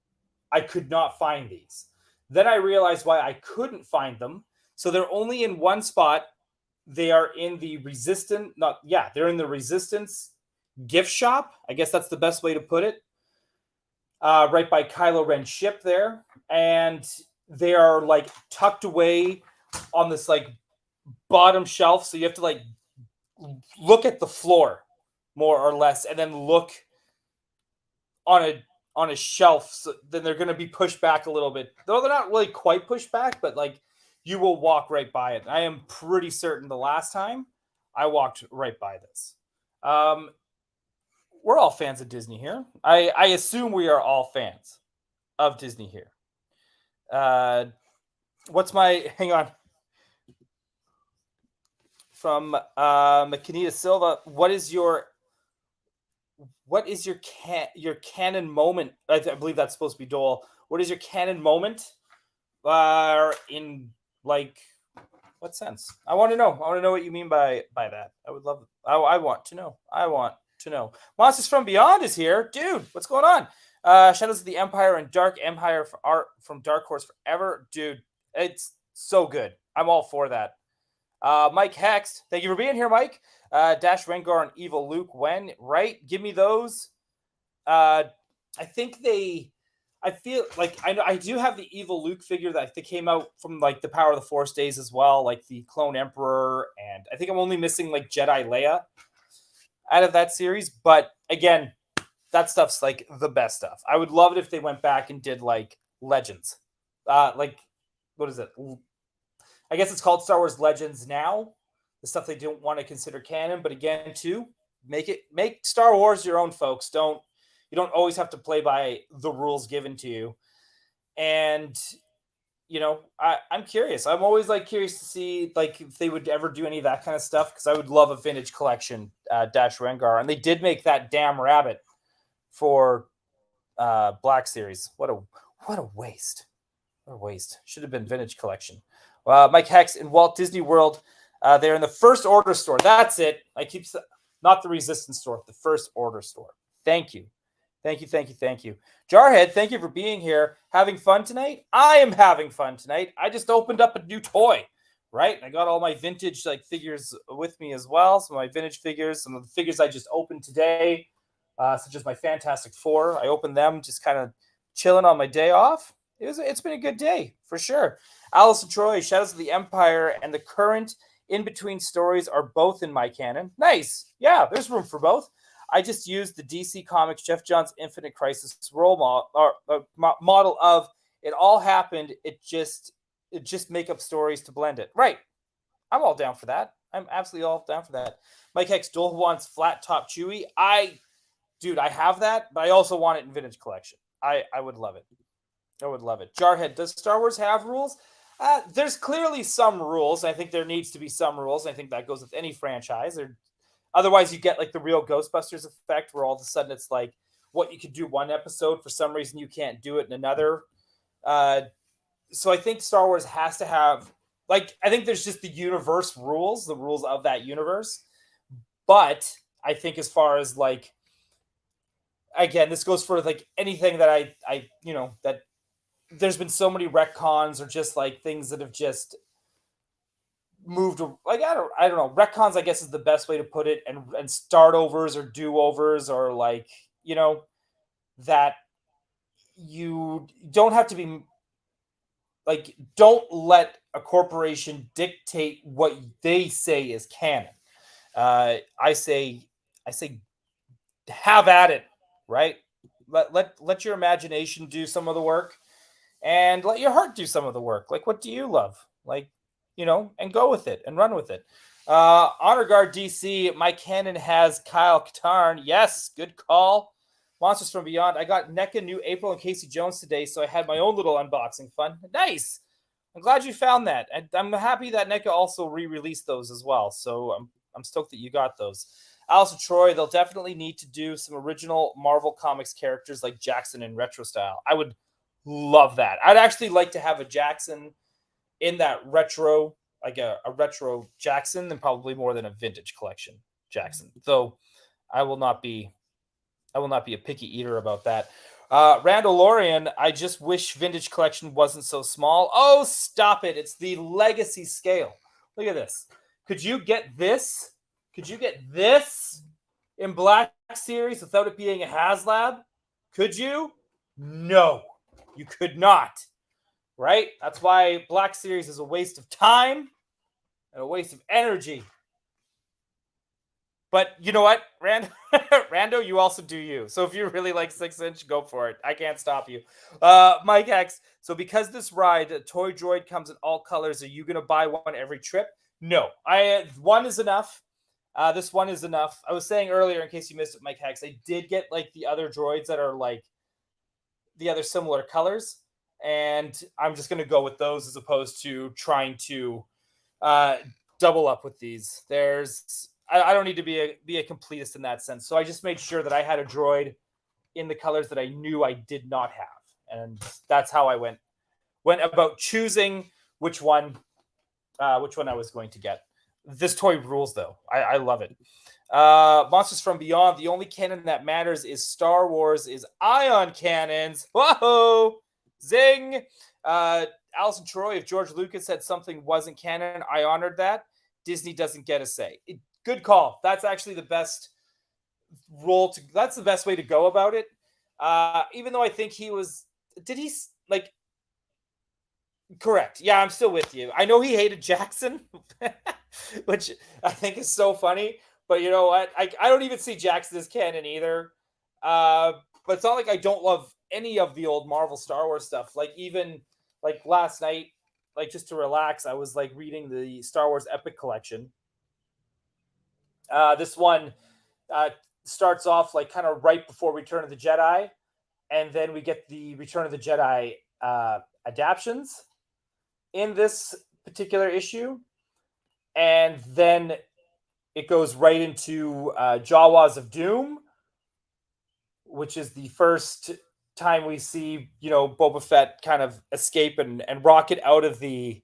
A: I could not find these. Then I realized why I couldn't find them. So they're only in one spot. They are in the they're in the Resistance gift shop. I guess that's the best way to put it. Right by Kylo Ren's ship there. And they are like tucked away on this like bottom shelf. So you have to like look at the floor more or less and then look on a shelf. So then they're going to be pushed back a little bit. Though they're not really quite pushed back, but like you will walk right by it. I am pretty certain the last time I walked right by this. We're all fans of Disney here. I assume we are all fans of Disney here. What's my, hang on. From Makinita Silva, what is your canon moment? I believe that's supposed to be Dole. What is your canon moment? In like what sense? I want to know. I want to know what you mean by that. I would love. I want to know. I want to know. Monsters from Beyond is here, dude. What's going on? Shadows of the Empire and Dark Empire for art from Dark Horse Forever, dude. It's so good. I'm all for that. Mike Hext, thank you for being here, Mike. Dash Rengar and Evil Luke, when? Right? Give me those. I feel like I do have the Evil Luke figure that came out from like the Power of the Force days as well, like the Clone Emperor, and I think I'm only missing like Jedi Leia out of that series. But again, that stuff's like the best stuff. I would love it if they went back and did like Legends. Like, what is it? I guess it's called Star Wars Legends now. The stuff they don't want to consider canon, but again, too, make Star Wars your own, folks. You don't always have to play by the rules given to you. And you know, I'm curious. I'm always like curious to see like if they would ever do any of that kind of stuff, because I would love a vintage collection Dash Rengar, and they did make that damn rabbit for Black Series. What a waste. What a waste. Should have been Vintage Collection. Mike Hex in Walt Disney World. They're in the First Order store. That's it. I keep not the Resistance store, the First Order store. Thank you. Thank you. Jarhead, thank you for being here. Having fun tonight? I am having fun tonight. I just opened up a new toy, right? I got all my vintage figures with me as well. Some of my vintage figures, some of the figures I just opened today, such as my Fantastic Four. I opened them just kind of chilling on my day off. It's been a good day for sure. Allison Troy, Shadows of the Empire, and the current in-between stories are both in my canon. Nice. Yeah, there's room for both. I just used the DC Comics Jeff Johns Infinite Crisis role model of it all happened. It just make up stories to blend it. Right. I'm all down for that. I'm absolutely all down for that. Mike Hex Dole wants flat top Chewy. I have that, but I also want it in Vintage Collection. I would love it. I would love it. Jarhead, does Star Wars have rules? There's clearly some rules. I think there needs to be some rules. I think that goes with any franchise. Otherwise, you get the real Ghostbusters effect where all of a sudden it's like what you could do one episode, for some reason you can't do it in another. So I think Star Wars has to have, I think there's just the universe rules, the rules of that universe. But I think as far as again, this goes for anything that I that there's been so many retcons or just things that have just moved I don't know, retcons I guess is the best way to put it, and start overs or do-overs, or that you don't have to be don't let a corporation dictate what they say is canon. I say have at it, right? Let your imagination do some of the work, and let your heart do some of the work. What do you love? And go with it and run with it. Honor Guard DC, my canon has Kyle Katarn. Yes, good call. Monsters from Beyond. I got NECA New April and Casey Jones today, so I had my own little unboxing fun. Nice. I'm glad you found that. And I'm happy that NECA also re-released those as well. So I'm stoked that you got those. Allison Troy, they'll definitely need to do some original Marvel Comics characters like Jackson in retro style. I would love that. I'd actually like to have a Jackson in that retro, a retro Jackson, than probably more than a vintage collection Jackson. Though I will not be a picky eater about that. Randall Lorian, I just wish vintage collection wasn't so small. Oh, stop it. It's the legacy scale. Look at this. Could you get this? Could you get this in Black Series without it being a HasLab? Could you? No, you could not. Right? That's why Black Series is a waste of time and a waste of energy. But you know what, Rando, you also do you. So if you really like 6-inch, go for it. I can't stop you. Mike X, so because this ride, Toy Droid comes in all colors, are you going to buy one every trip? No. One is enough. This one is enough. I was saying earlier, in case you missed it, Mike Hex, I did get the other droids that are the other similar colors, and I'm just going to go with those as opposed to trying to double up with these. I don't need to be a completist in that sense. So I just made sure that I had a droid in the colors that I knew I did not have, and that's how I went about choosing which one I was going to get. This toy rules, though. I love it. Monsters from Beyond. The only canon that matters is Star Wars is Ion cannons. Whoa! Zing! Alison Troy, if George Lucas said something wasn't canon, I honored that. Disney doesn't get a say. Good call. That's actually the best that's the best way to go about it. Even though I think correct. Yeah, I'm still with you. I know he hated Jackson, which I think is so funny. But you know what? I don't even see Jackson as canon either. But it's not like I don't love any of the old Marvel Star Wars stuff. Even last night, just to relax, I was reading the Star Wars Epic Collection. This one starts off kind of right before Return of the Jedi, and then we get the Return of the Jedi adaptions in this particular issue, and then it goes right into Jawas of Doom, which is the first time we see, Boba Fett kind of escape and rocket uh, out of the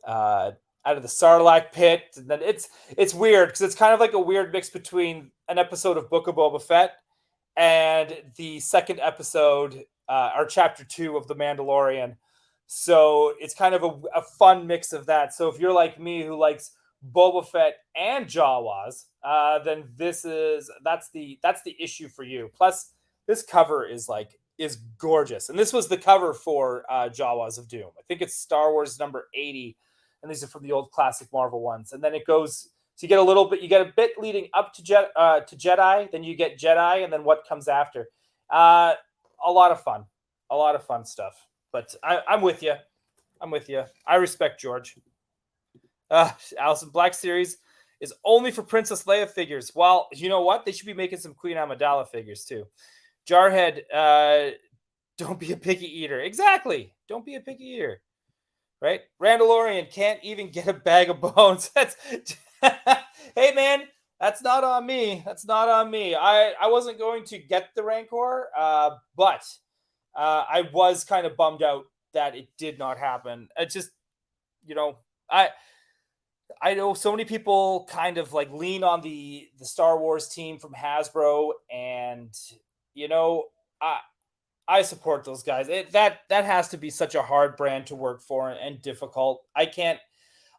A: Sarlacc pit. And then it's weird because it's kind of like a weird mix between an episode of Book of Boba Fett and the second episode, or chapter 2 of The Mandalorian. So it's kind of a fun mix of that. So if you're like me who likes Boba Fett and Jawas, then that's the issue for you. Plus, this cover is gorgeous, and this was the cover for Jawas of Doom. I think it's Star Wars number 80, and these are from the old classic Marvel ones. And then it goes. So you get a bit leading up to Jedi, then you get Jedi, and then what comes after. A lot of fun stuff. But I'm with you. I respect George. Allison, Black Series is only for Princess Leia figures. Well, you know what? They should be making some Queen Amidala figures too. Jarhead, don't be a picky eater. Exactly. Don't be a picky eater. Right? Randalorian can't even get a bag of bones. That's hey man, that's not on me. I wasn't going to get the Rancor, but I was kind of bummed out that it did not happen. It just, I know so many people kind of like lean on the Star Wars team from Hasbro, and I I support those guys. That has to be such a hard brand to work for and difficult. I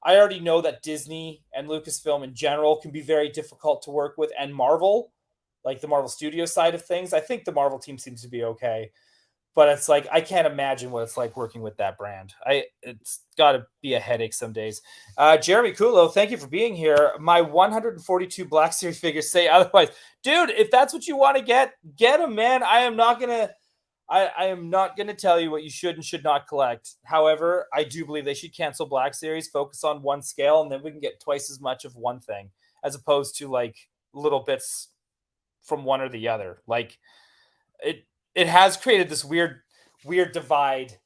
A: already know that Disney and Lucasfilm in general can be very difficult to work with, and Marvel, like the Marvel Studio side of things. I think the Marvel team seems to be okay, but it's like I can't imagine what it's like working with that brand. It's got to be a headache some days. Jeremy Kulo, thank you for being here. My 142 Black Series figures say otherwise, dude. If that's what you want to get them, man. I am not gonna tell you what you should and should not collect. However, I do believe they should cancel Black Series, focus on one scale, and then we can get twice as much of one thing, as opposed to like little bits from one or the other. Like it has created this weird divide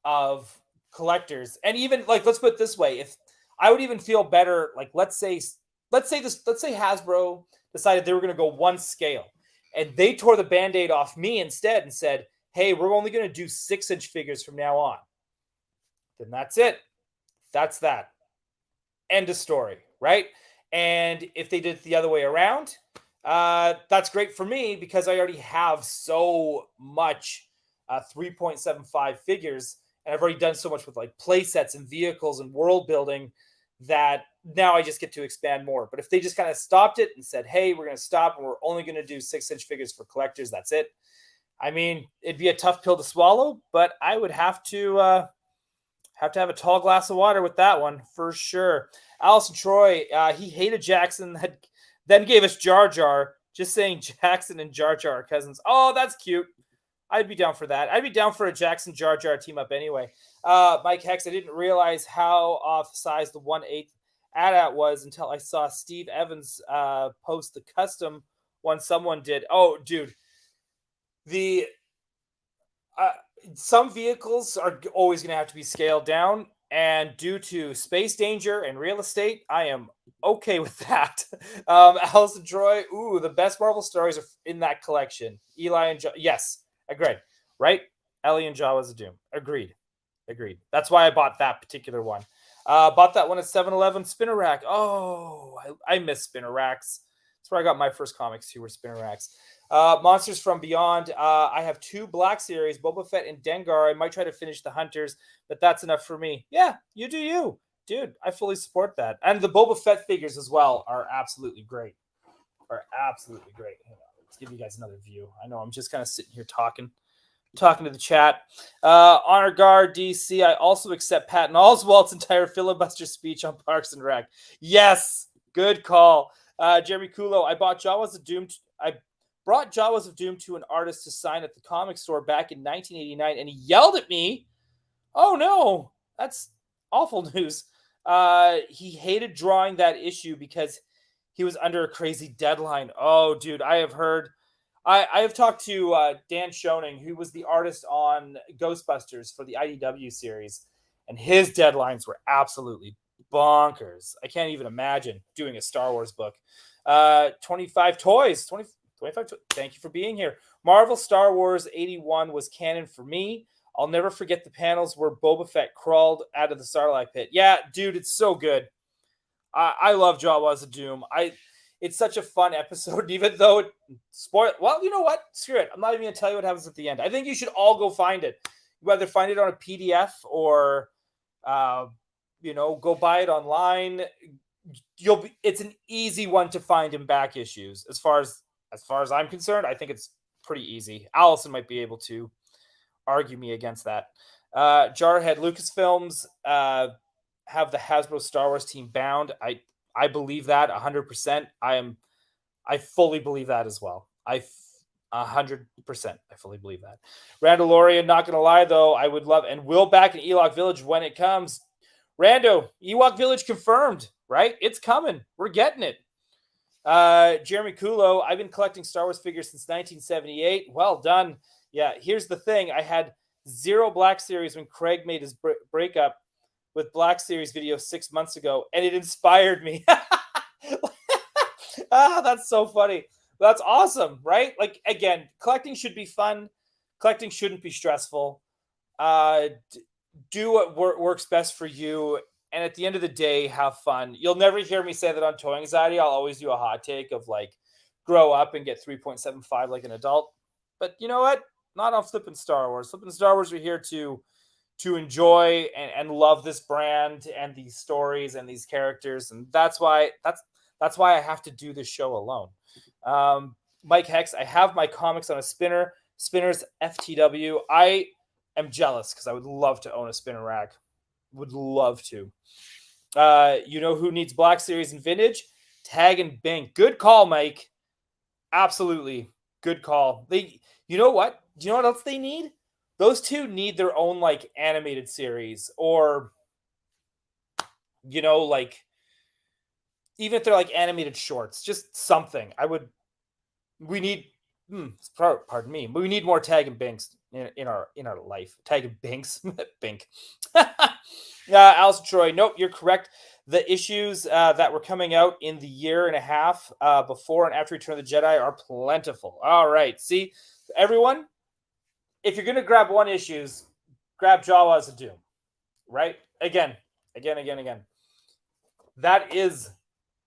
A: of collectors. And even like, let's put it this way, if I would even feel better, like let's say Hasbro decided they were going to go one scale and they tore the band-aid off me instead and said, hey, we're only going to do 6-inch figures from now on. Then that's it. That's that. End of story, right? And if they did it the other way around, that's great for me because I already have so much 3.75 figures, and I've already done so much with like play sets and vehicles and world building that now I just get to expand more. But if they just kind of stopped it and said, hey, we're going to stop and we're only going to do 6-inch figures for collectors, that's it. I mean, it'd be a tough pill to swallow, but I would have to have a tall glass of water with that one for sure. Allison Troy, he hated Jackson, then gave us Jar Jar. Just saying Jackson and Jar Jar are cousins. Oh, that's cute. I'd be down for that. I'd be down for a Jackson Jar Jar team up anyway. Mike Hex, I didn't realize how off size the 1/8 AT-AT was until I saw Steve Evans post the custom one someone did. Oh, dude. Some vehicles are always going to have to be scaled down, and due to space danger and real estate, I am okay with that. Allison Troy, the best Marvel stories are in that collection. Eli and yes, agreed. Right? Ellie and Jawas of Doom. Agreed. That's why I bought that particular one. Bought that one at 7-Eleven. Spinner rack. Oh, I miss spinner racks. That's where I got my first comics too, were spinner racks. Monsters from Beyond. I have 2 Black Series, Boba Fett and Dengar. I might try to finish the Hunters, but that's enough for me. Yeah, you do you. Dude, I fully support that. And the Boba Fett figures as well are absolutely great. Let's give you guys another view. I know I'm just kind of sitting here talking to the chat. Honor Guard DC. I also accept Patton Oswalt's entire filibuster speech on Parks and Rec. Yes, good call. Jeremy Kulo. I brought Jawas of Doom to an artist to sign at the comic store back in 1989, and he yelled at me. Oh no, that's awful news. He hated drawing that issue because he was under a crazy deadline. Oh, dude, I have heard. I have talked to Dan Schoening, who was the artist on Ghostbusters for the IDW series, and his deadlines were absolutely bonkers. I can't even imagine doing a Star Wars book. 25 toys. 25. Thank you for being here. Marvel Star Wars 81 was canon for me. I'll never forget the panels where Boba Fett crawled out of the Sarlacc pit. Yeah, dude, it's so good. I love Jawas of Doom. It's such a fun episode, even though it spoil. Well, you know what? Screw it. I'm not even gonna tell you what happens at the end. I think you should all go find it, whether find it on a PDF or, go buy it online. It's an easy one to find in back issues. As far as I'm concerned, I think it's pretty easy. Allison might be able to argue me against that. Jarhead Lucasfilms have the Hasbro Star Wars team bound. I believe that 100%. I fully believe that as well. 100%. I fully believe that. Randalorian, not gonna lie though, I would love and will back in Ewok Village when it comes. Rando, Ewok Village confirmed, right? It's coming. We're getting it. Jeremy Kulo, I've been collecting Star Wars figures since 1978. Well done. Yeah, here's the thing. I had 0 Black Series when Craig made his breakup with Black Series video 6 months ago, and it inspired me. That's so funny. That's awesome, right? Like, again, collecting should be fun. Collecting shouldn't be stressful. Do what works best for you, and at the end of the day, have fun. You'll never hear me say that on Toy Anxiety. I'll always do a hot take of like, grow up and get 3.75 like an adult. But you know what? Not on Flipp'n Star Wars. Flipp'n Star Wars, we're here to enjoy and love this brand and these stories and these characters, and that's why I have to do this show alone. Mike Hex, I have my comics on a spinner. Spinners FTW. I am jealous because I would love to own a spinner rack. Would love to. You know who needs Black Series and Vintage? Tag and Bink. Good call, Mike. Absolutely. Good call. You know what? Do you know what else they need? Those two need their own like animated series, or like even if they're like animated shorts, just something. We need pardon me, but we need more Tag and Binks in our life. Tag and Binks. Bink. Alice Troy, nope, you're correct. The issues that were coming out in the year and a half before and after Return of the Jedi are plentiful. All right, see, everyone, if you're gonna grab one issues, grab Jawas of Doom, right? Again. That is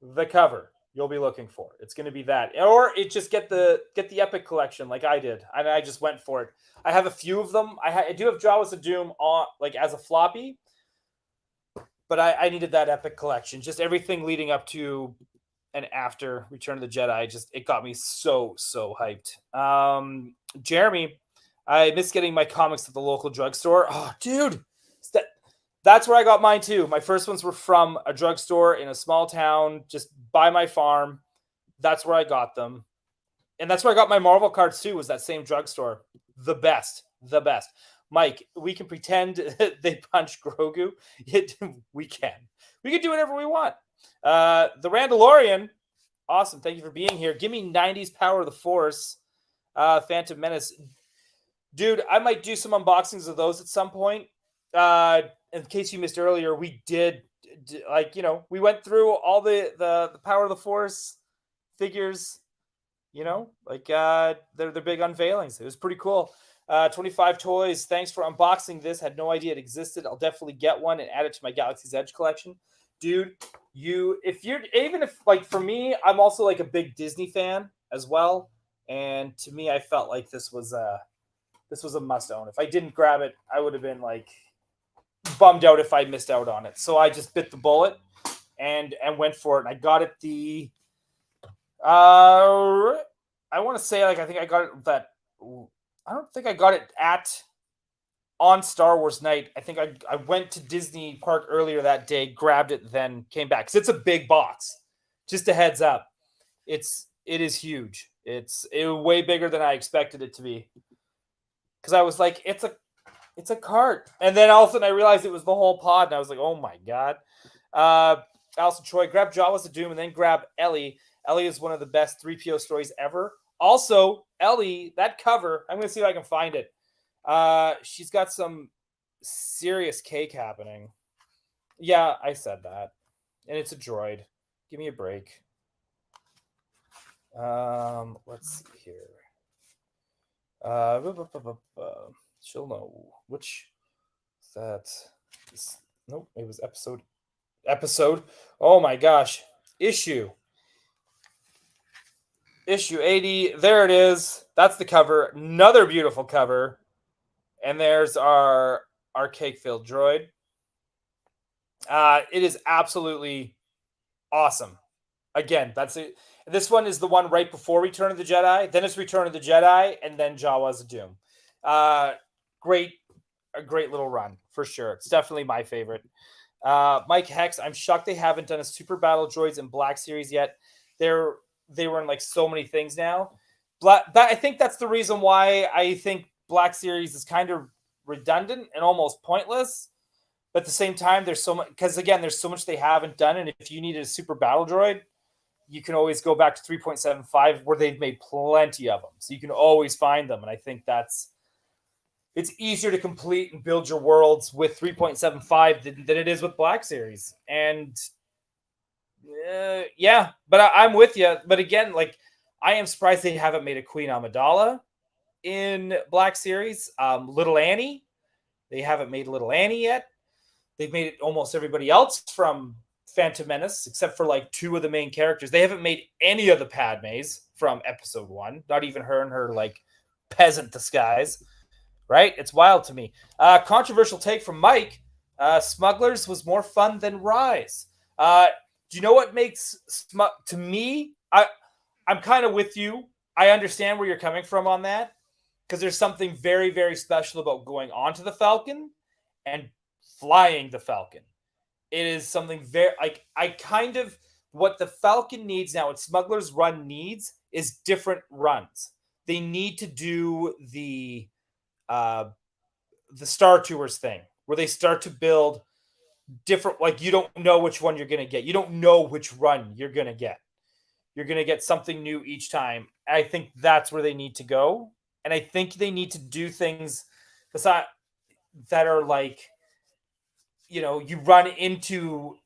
A: the cover you'll be looking for. It's going to be that, or it just get the Epic collection like I did, and I just went for it. I have a few of them. I do have Jawas of Doom on like as a floppy, but I needed that Epic collection. Just everything leading up to and after Return of the Jedi, it got me so hyped. Jeremy, I miss getting my comics at the local drugstore. Oh, dude, that's where I got mine too. My first ones were from a drugstore in a small town, just by my farm. That's where I got them. And that's where I got my Marvel cards too, was that same drugstore. The best. Mike, we can pretend they punch Grogu. We can do whatever we want. The Randalorian, awesome. Thank you for being here. Give me 90s Power of the Force. Phantom Menace. Dude, I might do some unboxings of those at some point. In case you missed earlier, we did we went through all the Power of the Force figures, they're big unveilings. It was pretty cool. 25 Toys, thanks for unboxing this. Had no idea it existed. I'll definitely get one and add it to my Galaxy's Edge collection. Dude, for me, I'm also like a big Disney fan as well, and to me, I felt like this was a must own. If I didn't grab it, I would have been like bummed out if I missed out on it. So I just bit the bullet and went for it. And I got it I want to say I think I got it I don't think I got it on Star Wars night. I think I went to Disney Park earlier that day, grabbed it, then came back. Because it's a big box. Just a heads up. It is huge. It's way bigger than I expected it to be. Because I was like, it's a cart. And then all of a sudden I realized it was the whole pod. And I was like, oh my God. Alison Troy, grab Jawas of Doom and then grab Ellie. Ellie is one of the best 3PO stories ever. Also, Ellie, that cover, I'm going to see if I can find it. She's got some serious cake happening. Yeah, I said that. And it's a droid. Give me a break. Let's see here. She'll know which is that. Nope, it was episode. Oh my gosh, issue 80. There it is. That's the cover. Another beautiful cover. And there's our cake filled droid. It is absolutely awesome. Again, that's it. This one is the one right before Return of the Jedi. Then it's Return of the Jedi, and then Jawa's Doom. Great, a great little run for sure. It's definitely my favorite. Mike Hex, I'm shocked they haven't done a Super Battle Droids in Black Series yet. They were in like so many things now. I think that's the reason why I think Black Series is kind of redundant and almost pointless. But at the same time, there's so much because again, there's so much they haven't done, and if you needed a Super Battle Droid, you can always go back to 3.75 where they've made plenty of them. So you can always find them. And I think it's easier to complete and build your worlds with 3.75 than it is with Black Series. And yeah, but I'm with you. But again, like I am surprised they haven't made a Queen Amidala in Black Series. Little Annie, they haven't made Little Annie yet. They've made it almost everybody else from Phantom Menace, except for like two of the main characters. They haven't made any of the Padmes from episode 1, not even her and her like peasant disguise, right? It's wild to me. Controversial take from Mike. Smugglers was more fun than Rise. Do you know what makes to me? I'm kind of with you. I understand where you're coming from on that because there's something very, very special about going onto the Falcon and flying the Falcon. It is something very like I kind of what the Falcon needs now, what Smuggler's Run needs is different runs. They need to do the Star Tours thing where they start to build different like you don't know which one you're going to get. You don't know which run you're going to get. You're going to get something new each time. I think that's where they need to go. And I think they need to do things that are like you run into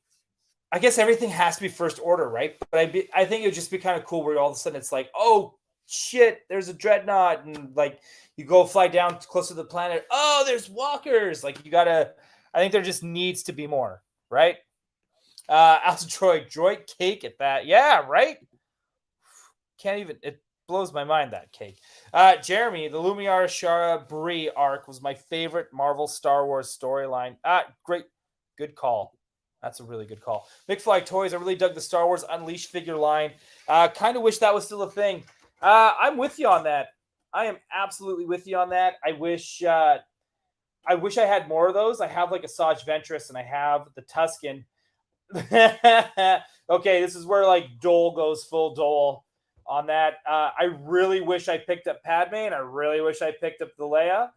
A: I guess everything has to be first order, right? But I think it would just be kind of cool where all of a sudden it's like, oh shit, there's a dreadnought, and like you go fly down close to the planet. Oh, there's walkers. Like you gotta. I think there just needs to be more, right? Alpha droid cake at that. Yeah, right. Can't even. It blows my mind that cake. Jeremy, the Lumiara Shara Brie arc was my favorite Marvel Star Wars storyline. Great, good call. That's a really good call. McFly Toys, I really dug the Star Wars Unleashed figure line. Kind of wish that was still a thing. I'm with you on that. I am absolutely with you on that. I wish I had more of those. I have like a Saj Ventress and I have the Tusken. Okay, this is where like Dole goes full Dole on that. I really wish I picked up Padme and I really wish I picked up the Leia.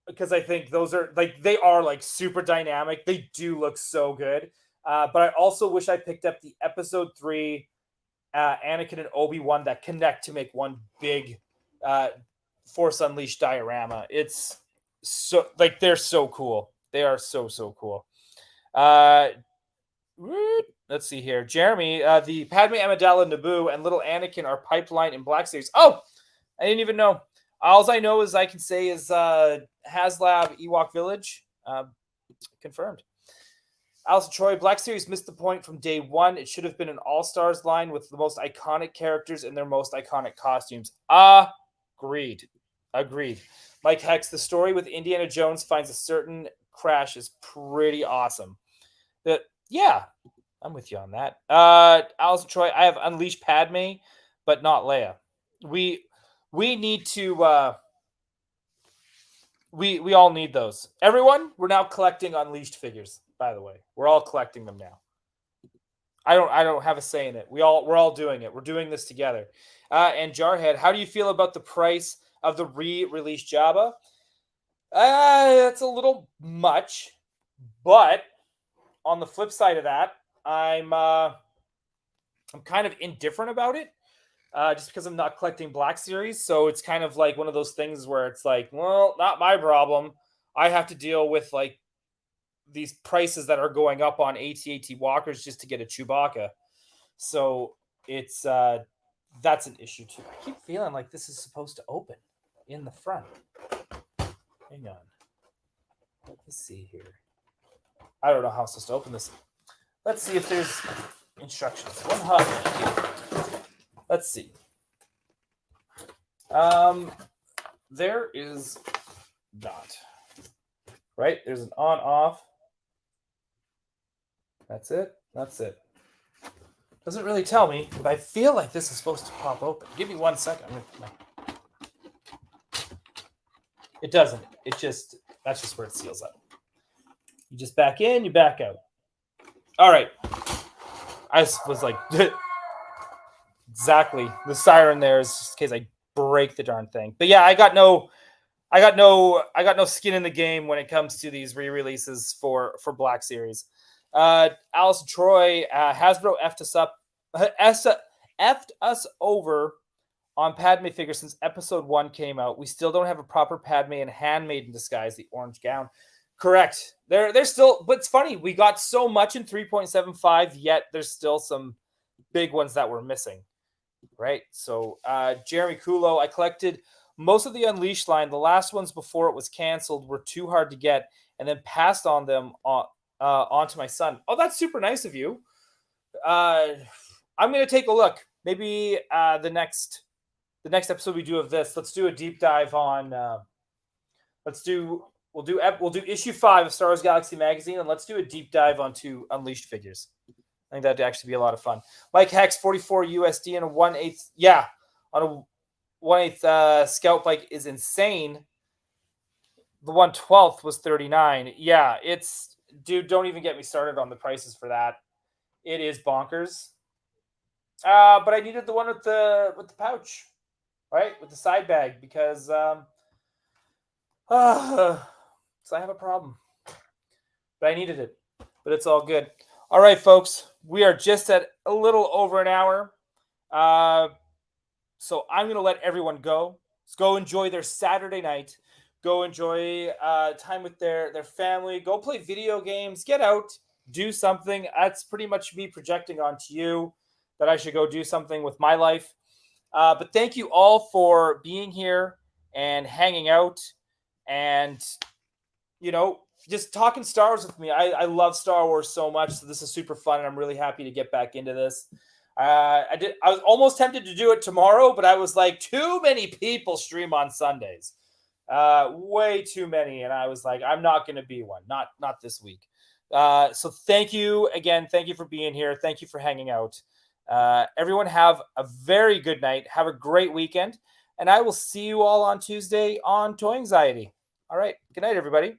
A: Because I think those are like they are like super dynamic. They do look so good. But I also wish I picked up the episode 3 Anakin and Obi-Wan that connect to make one big Force Unleashed diorama. It's so like they're so cool. They are so cool. Let's see here. Jeremy, the Padme Amidala Naboo and little Anakin are pipeline in Black Series. Oh, I didn't even know. All I know is I can say is HasLab Ewok Village. Confirmed. Alice Troy, Black Series missed the point from day one. It should have been an all-stars line with the most iconic characters in their most iconic costumes. Agreed. Mike Hex, the story with Indiana Jones finds a certain crash is pretty awesome. Yeah, I'm with you on that. Alice Troy, I have Unleashed Padme, but not Leia. We need to we all need those. Everyone, we're now collecting Unleashed figures, by the way. We're all collecting them now. I don't have a say in it. We're all doing it. We're doing this together. And Jarhead, how do you feel about the price of the re-released Jabba? That's a little much, but on the flip side of that, I'm kind of indifferent about it. Just because I'm not collecting Black Series. So it's kind of like one of those things where it's like, well, not my problem. I have to deal with like these prices that are going up on AT-AT walkers just to get a Chewbacca. So it's that's an issue too. I keep feeling like this is supposed to open in the front. Hang on. Let's see here. I don't know how I'm supposed to open this. Let's see if there's instructions. One hub. Let's see. There is not. Right? There's an on-off. That's it. That's it. Doesn't really tell me, but I feel like this is supposed to pop open. Give me 1 second. It doesn't. It just, that's just where it seals up. You just back in, you back out. All right. I was like, exactly. The siren there is just in case I break the darn thing. But yeah, I got no skin in the game when it comes to these re-releases for Black Series. Alice Troy, Hasbro effed us over on Padme figures since episode 1 came out. We still don't have a proper Padme and Handmaiden disguise, the orange gown. Correct. They're still, but it's funny. We got so much in 3.75, yet there's still some big ones that we're missing. Right. So Jeremy Kulo, I collected most of the Unleashed line. The last ones before it was canceled were too hard to get, and then passed on them on to my son. Oh, that's super nice of you. I'm going to take a look. Maybe the next episode we do of this, let's do a deep dive on. We'll do issue 5 of Star Wars Galaxy Magazine, and let's do a deep dive onto Unleashed figures. I think that'd actually be a lot of fun. Mike Hex, 44 USD and a 1/8. Yeah, on a 1/8 Scout bike is insane. The 1/12 was 39. Yeah, it's, dude, don't even get me started on the prices for that. It is bonkers. But I needed the one with the pouch, right? With the side bag, because so I have a problem. But I needed it. But it's all good. All right, folks. We are just at a little over an hour. So I'm going to let everyone go. Let's go enjoy their Saturday night. Go enjoy time with their family. Go play video games. Get out. Do something. That's pretty much me projecting onto you that I should go do something with my life. But thank you all for being here and hanging out and, just talking Star Wars with me. I love Star Wars so much, so this is super fun, and I'm really happy to get back into this. I was almost tempted to do it tomorrow, but I was like, too many people stream on Sundays. Way too many, and I was like, I'm not going to be one. Not this week. So thank you again. Thank you for being here. Thank you for hanging out. Everyone have a very good night. Have a great weekend, and I will see you all on Tuesday on Toy Anxiety. All right. Good night, everybody.